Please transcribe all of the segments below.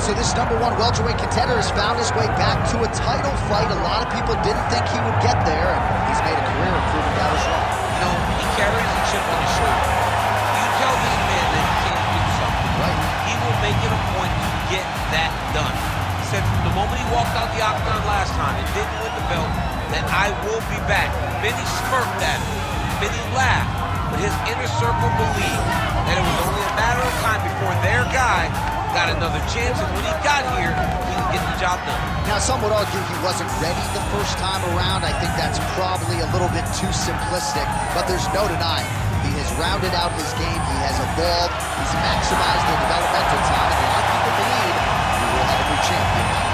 so this #1 welterweight contender has found his way back to a title fight. A lot of people didn't think he would get there, and he's made a career of proving doubters wrong. You know, he carries a chip on his shoulder. You tell this man that he can't do something, right? He will make it a point to get that done. He said from the moment he walked out the octagon last time and didn't win the belt, that I will be back. Many smirked at him, many laughed, but his inner circle believed that it was only a matter of time before their guy got another chance, and when he got here, he could get the job done. Now, some would argue he wasn't ready the first time around. I think that's probably a little bit too simplistic, but there's no denying. He has rounded out his game, he has evolved, he's maximized the developmental time, and a lot of people believe we will have a new champion today.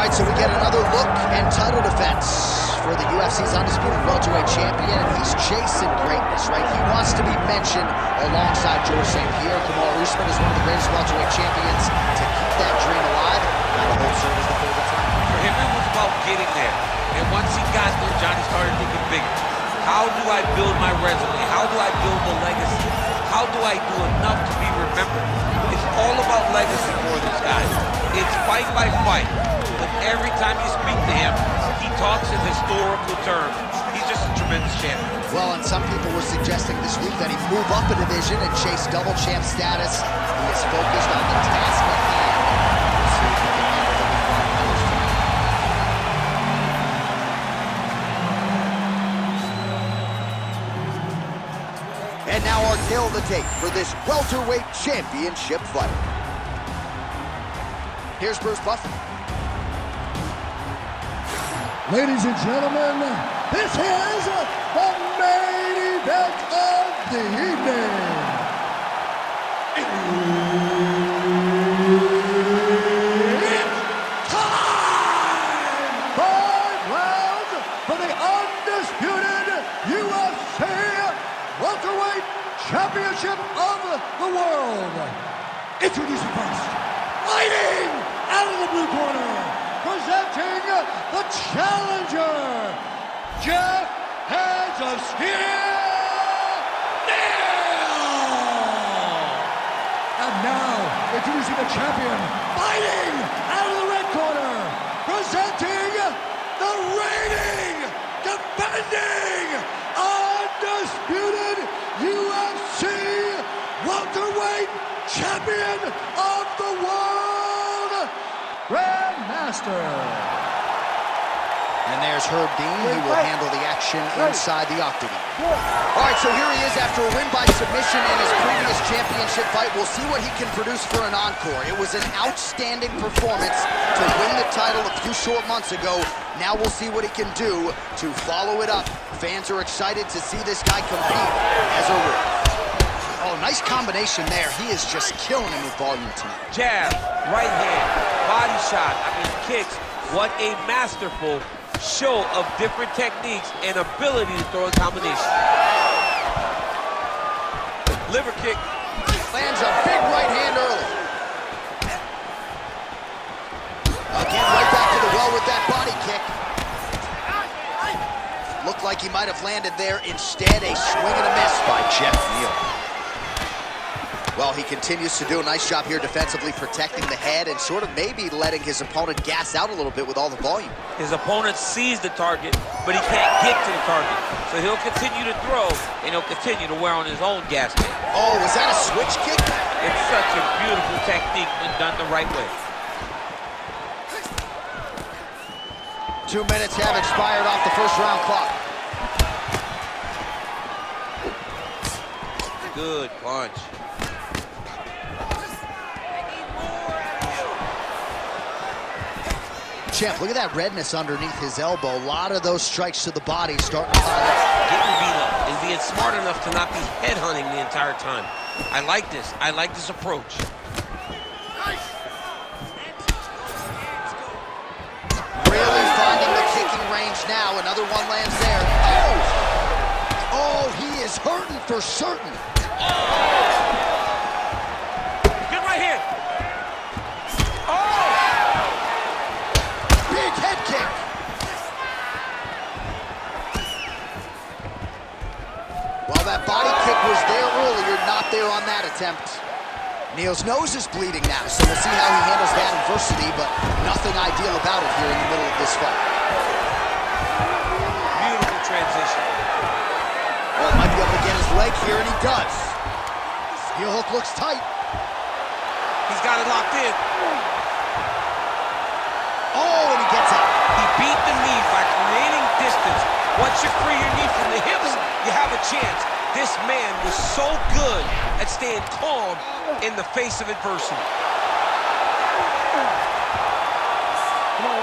So we get another look and title defense for the UFC's undisputed welterweight champion, and he's chasing greatness, right? He wants to be mentioned alongside George St. Pierre. Kamaru Usman is one of the greatest welterweight champions to keep that dream alive. Now the whole serve is the favorite time. For him, it was about getting there. And once he got there, Johnny started thinking bigger. How do I build my resume? How do I build a legacy? How do I do enough to be remembered? It's all about legacy for this guy. It's fight by fight. But every time you speak to him, he talks in historical terms. He's just a tremendous champion. Well, and some people were suggesting this week that he move up a division and chase double champ status. He is focused on the task at hand. We'll see if he can handle the finals tonight. And now our tale of the tape for this welterweight championship fight. Here's Bruce Buffer. Ladies and gentlemen, this is the main event of the evening. It's time! 5 rounds for the undisputed UFC welterweight championship of the world. Introducing first, fighting out of the blue corner, presenting the challenger, Jeff Hands of Steel, Neal! And now, introducing the champion, fighting out of the red corner, presenting the reigning, defending, undisputed UFC welterweight champion of the world, Grandmaster. And there's Herb Dean. He will handle the action inside the octagon. All right, so here he is after a win by submission in his previous championship fight. We'll see what he can produce for an encore. It was an outstanding performance to win the title a few short months ago. Now we'll see what he can do to follow it up. Fans are excited to see this guy compete as a rookie. Oh, nice combination there. He is just killing him with volume tonight. Jab, right hand, body shot, kicks. What a masterful show of different techniques and ability to throw a combination. Liver kick. Lands a big right hand early. Again, right back to the well with that body kick. Looked like he might have landed there. Instead, a swing and a miss by Jeff Neal. Well, he continues to do a nice job here defensively, protecting the head and sort of maybe letting his opponent gas out a little bit with all the volume. His opponent sees the target, but he can't get to the target. So he'll continue to throw, and he'll continue to wear on his own gas tank. Oh, was that a switch kick? It's such a beautiful technique when done the right way. 2 minutes have expired off the first round clock. Good punch. Champ, look at that redness underneath his elbow. A lot of those strikes to the body starting to pile up. Getting beat up and being smart enough to not be headhunting the entire time. I like this. I like this approach. Really finding the kicking range now. Another one lands there. Oh! Oh, he is hurting for certain. Good right hand. Oh! Big head kick. Well, that body kick was there earlier, not there on that attempt. Neal's nose is bleeding now, so we'll see how he handles that adversity, but nothing ideal about it here in the middle of this fight. Beautiful transition. Oh, might be able to get his leg here, and he does. Heel hook looks tight. He's got it locked in. Oh, and he gets up. He beat the knee by creating distance. Once you free your knee from the hips, you have a chance. This man was so good at staying calm in the face of adversity.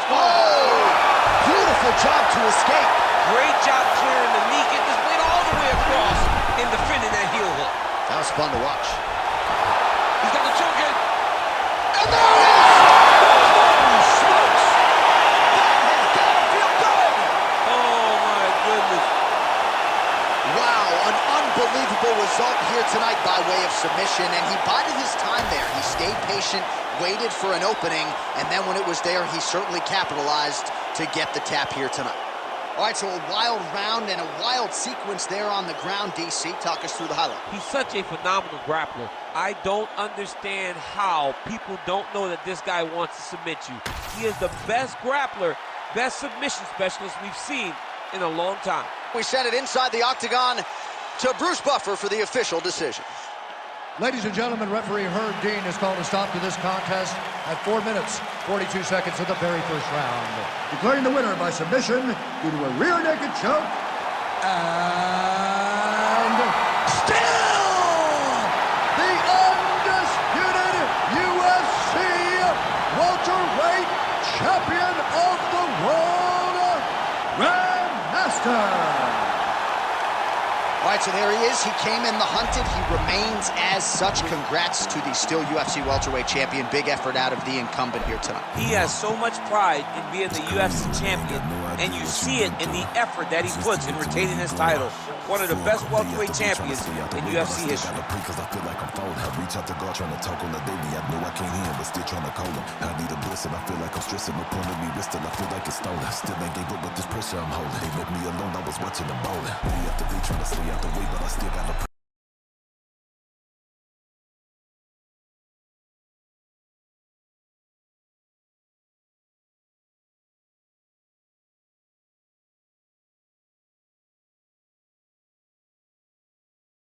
Oh, beautiful job to escape. Great job clearing the knee, getting his weight all the way across and defending that heel hook. That was fun to watch. He's got the choke in. And there it is! Holy smokes! That has got to feel good! Oh, my goodness. Wow, an unbelievable result here tonight by way of submission, and he bided his time there. He stayed patient, waited for an opening, and then when it was there, he certainly capitalized to get the tap here tonight. All right, so a wild round and a wild sequence there on the ground. DC, talk us through the highlight. He's such a phenomenal grappler. I don't understand how people don't know that this guy wants to submit you. He is the best grappler, best submission specialist we've seen in a long time. We send it inside the octagon to Bruce Buffer for the official decision. Ladies and gentlemen, referee Herb Dean has called a stop to this contest at 4 minutes, 42 seconds of the very first round. Declaring the winner by submission due to a rear naked choke, and still the undisputed UFC welterweight champion of the world, Grandmaster. All right, so there he is. He came in the hunted. He remains as such. Congrats to the still UFC welterweight champion. Big effort out of the incumbent here tonight. He has so much pride in being the UFC champion, and you see it in the effort that he puts in retaining his title. One of the best welterweight champions in UFC history. Reach out to God trying to talk on the daily. I know I can't hear him, but still trying to call him. I need a blessing. I feel like I'm stressing. No point in me resting. I feel like it's stolen. Still ain't gave up with this pressure I'm holding. They left me alone. I was watching them bowling. Day after day trying to stay out the way, but I still got a